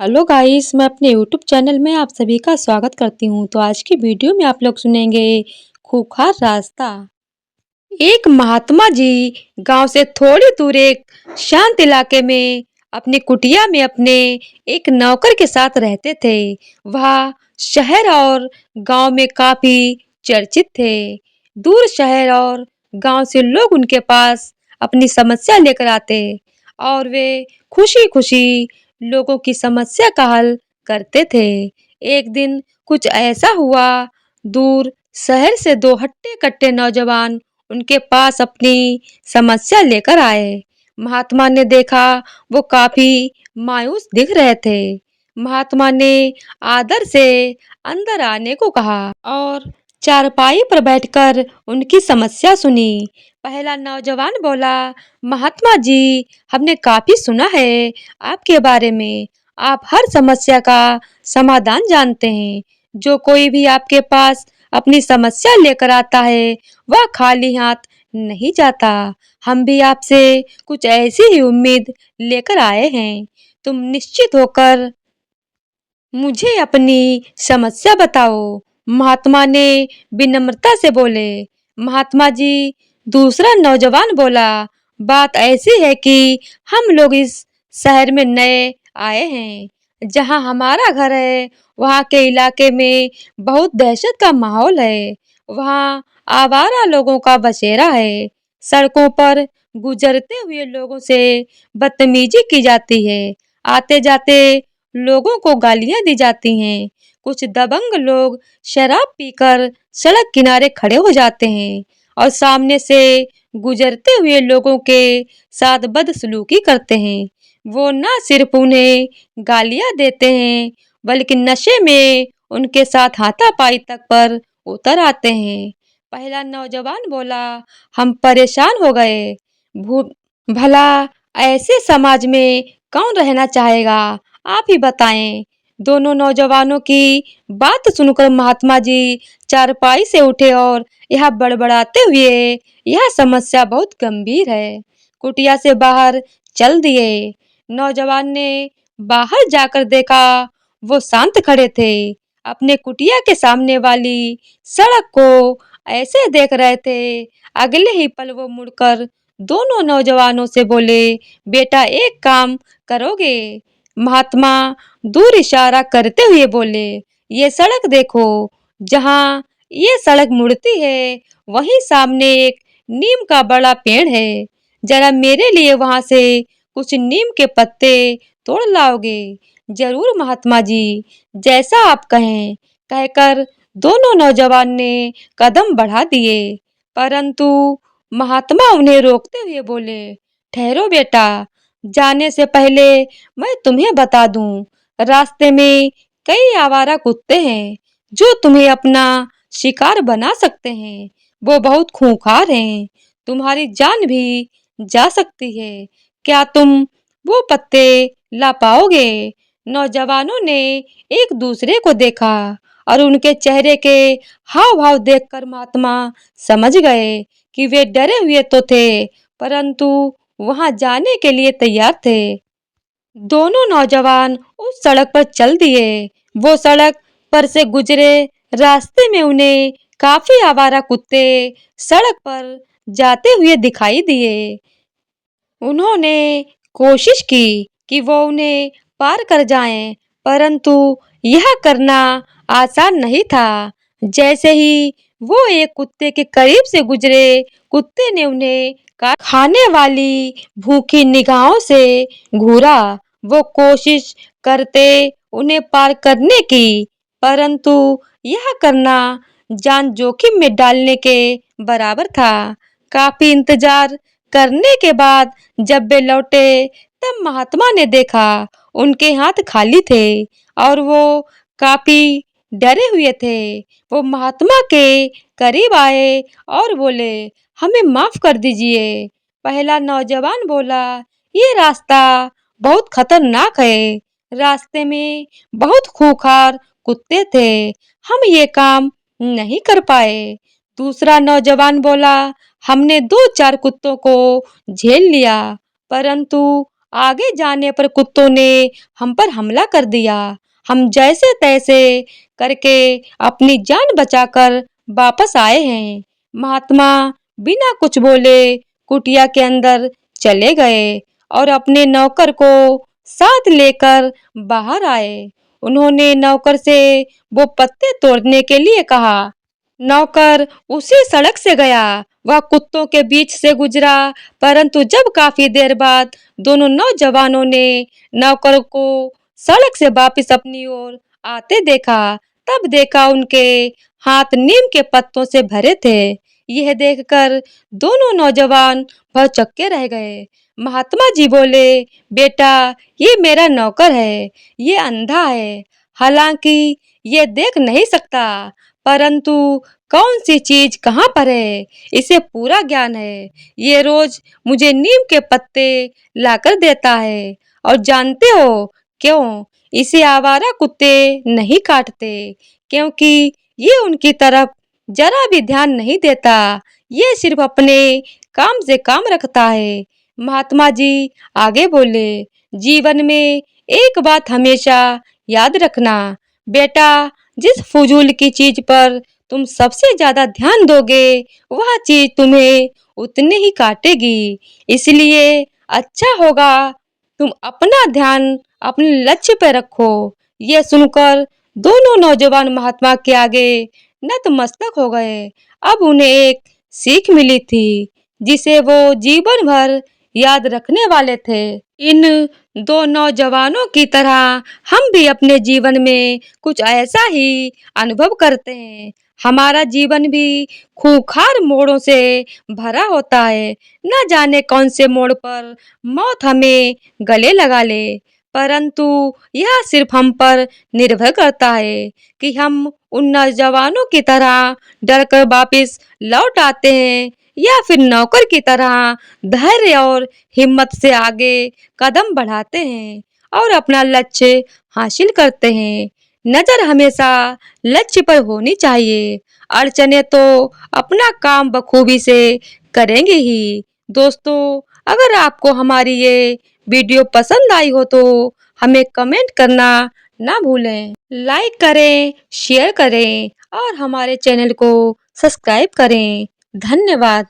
Hello guys, मैं अपने YouTube channel में आप सभी का स्वागत करती हूँ। तो आज की वीडियो में आप लोग सुनेंगे खूंखार रास्ता। एक महात्मा जी गांव से थोड़ी दूर एक शांत इलाके में अपनी कुटिया में अपने एक नौकर के साथ रहते थे। वह शहर और गांव में काफी चर्चित थे। दूर शहर और गांव से लोग उनके पास अपनी समस्या लेकर आते और वे खुशी-खुशी लोगों की समस्या का हल करते थे। एक दिन कुछ ऐसा हुआ, दूर शहर से दो हट्टे-कट्टे नौजवान उनके पास अपनी समस्या लेकर आए। महात्मा ने देखा वो काफी मायूस दिख रहे थे। महात्मा ने आदर से अंदर आने को कहा और चारपाई पर बैठकर उनकी समस्या सुनी। पहला नौजवान बोला, महात्मा जी, हमने काफी सुना है आपके बारे में। आप हर समस्या का समाधान जानते हैं। जो कोई भी आपके पास अपनी समस्या लेकर आता है, वह खाली हाथ नहीं जाता। हम भी आपसे कुछ ऐसी ही उम्मीद लेकर आए हैं। तुम निश्चित होकर मुझे अपनी समस्या बताओ। महात्मा ने विनम्रता से बोले। महात्मा जी, दूसरा नौजवान बोला, बात ऐसी है कि हम लोग इस शहर में नए आए हैं। जहाँ हमारा घर है, वहाँ के इलाके में बहुत दहशत का माहौल है। वहाँ आवारा लोगों का बसेरा है। सड़कों पर गुजरते हुए लोगों से बदतमीजी की जाती है। आते जाते लोगों को गालियां दी जाती हैं। कुछ दबंग लोग शराब पीकर सड़क किनारे खड़े हो जाते हैं और सामने से गुजरते हुए लोगों के साथ बदसलूकी करते हैं। वो न सिर्फ उन्हें गालियां देते हैं, बल्कि नशे में उनके साथ हाथापाई तक पर उतर आते हैं। पहला नौजवान बोला, हम परेशान हो गए। भू- भला ऐसे समाज में कौन रहना चाहेगा? आप ही बताएं। दोनों नौजवानों की बात सुनकर महात्मा जी चारपाई से उठे और यह बड़बड़ाते हुए, यह समस्या बहुत गंभीर है, कुटिया से बाहर चल दिए। नौजवान ने बाहर जाकर देखा, वो शांत खड़े थे। अपने कुटिया के सामने वाली सड़क को ऐसे देख रहे थे। अगले ही पल वो मुड़कर दोनों नौजवानों से बोले, बेटा एक काम करोगे? महात्मा दूर इशारा करते हुए बोले, ये सड़क देखो। जहाँ ये सड़क मुड़ती है, वहीं सामने एक नीम का बड़ा पेड़ है। जरा मेरे लिए वहां से कुछ नीम के पत्ते तोड़ लाओगे? जरूर महात्मा जी, जैसा आप कहें, कहकर दोनों नौजवान ने कदम बढ़ा दिए। परंतु महात्मा उन्हें रोकते हुए बोले, ठहरो बेटा, जाने से पहले मैं तुम्हें बता दूं, रास्ते में कई आवारा कुत्ते हैं जो तुम्हें अपना शिकार बना सकते हैं। वो बहुत खूंखार हैं, तुम्हारी जान भी जा सकती है। क्या तुम वो पत्ते ला पाओगे? नौजवानों ने एक दूसरे को देखा और उनके चेहरे के हाव भाव देखकर महात्मा समझ गए कि वे डरे हुए तो थे, परंतु वहां जाने के लिए तैयार थे। दोनों नौजवान उस सड़क पर चल दिए। वो सड़क पर से गुजरे रास्ते में उन्हें काफी आवारा कुत्ते सड़क पर जाते हुए दिखाई दिए। उन्होंने कोशिश की कि वो उन्हें पार कर जाएं, परंतु यह करना आसान नहीं था। जैसे ही वो एक कुत्ते के करीब से गुजरे, कुत्ते ने उन्हें खाने वाली भूखी निगाहों से घूरा। वो कोशिश करते उन्हें पार करने की, परंतु यह करना जान जोखिम में डालने के बराबर था। काफी इंतजार करने के बाद जब वे लौटे, तब महात्मा ने देखा उनके हाथ खाली थे और वो काफी डरे हुए थे। वो महात्मा के करीब आए और बोले, हमें माफ कर दीजिए। पहला नौजवान बोला, ये रास्ता बहुत खतरनाक है। रास्ते में बहुत खूंखार कुत्ते थे, हम ये काम नहीं कर पाए। दूसरा नौजवान बोला, हमने दो चार कुत्तों को झेल लिया, परंतु आगे जाने पर कुत्तों ने हम पर हमला कर दिया। हम जैसे तैसे करके अपनी जान बचाकर वापस आए हैं। महात्मा बिना कुछ बोले कुटिया के अंदर चले गए और अपने नौकर को साथ लेकर बाहर आए। उन्होंने नौकर से वो पत्ते तोड़ने के लिए कहा। नौकर उसी सड़क से गया। वह कुत्तों के बीच से गुजरा, परंतु जब काफी देर बाद दोनों नौजवानों ने नौकर को सड़क से वापस अपनी ओर आते देखा, तब देखा उनके हाथ नीम के पत्तों से भरे थे। यह देखकर दोनों नौजवान भौचक्के रह गए। महात्मा जी बोले, बेटा, ये मेरा नौकर है। ये अंधा है, हालांकि ये देख नहीं सकता, परंतु कौन सी चीज कहाँ पर है, इसे पूरा ज्ञान है। ये रोज मुझे नीम के पत्ते लाकर देता है। और जानते हो क्यों? इसे आवारा कुत्ते नहीं काटते, क्योंकि ये उनकी तरफ जरा भी ध्यान नहीं देता। ये सिर्फ अपने काम से काम रखता है। महात्मा जी आगे बोले, जीवन में एक बात हमेशा याद रखना, बेटा, जिस फजूल की चीज पर तुम सबसे ज्यादा ध्यान दोगे, वह चीज तुम्हें उतने ही काटेगी। इसलिए अच्छा होगा तुम अपना ध्यान अपने लक्ष्य पर रखो। यह सुनकर दोनों नौजवान महात्मा के आगे नतमस्तक हो गए। अब उन्हें एक सीख मिली थी, जिसे वो जीवन भर याद रखने वाले थे। इन दो नौजवानों की तरह हम भी अपने जीवन में कुछ ऐसा ही अनुभव करते हैं। हमारा जीवन भी खूंखार मोड़ों से भरा होता है। न जाने कौन से मोड़ पर मौत हमें गले लगा ले, परंतु यह सिर्फ हम पर निर्भर करता है कि हम उन नौजवानों की तरह डरकर वापस लौट आते हैं या फिर नौकर की तरह धैर्य और हिम्मत से आगे कदम बढ़ाते हैं और अपना लक्ष्य हासिल करते हैं। नजर हमेशा लक्ष्य पर होनी चाहिए। अड़चने तो अपना काम बखूबी से करेंगे ही। दोस्तों, अगर आपको हमारी ये वीडियो पसंद आई हो तो हमें कमेंट करना ना भूलें। लाइक करें, शेयर करें और हमारे चैनल को सब्सक्राइब करें। धन्यवाद।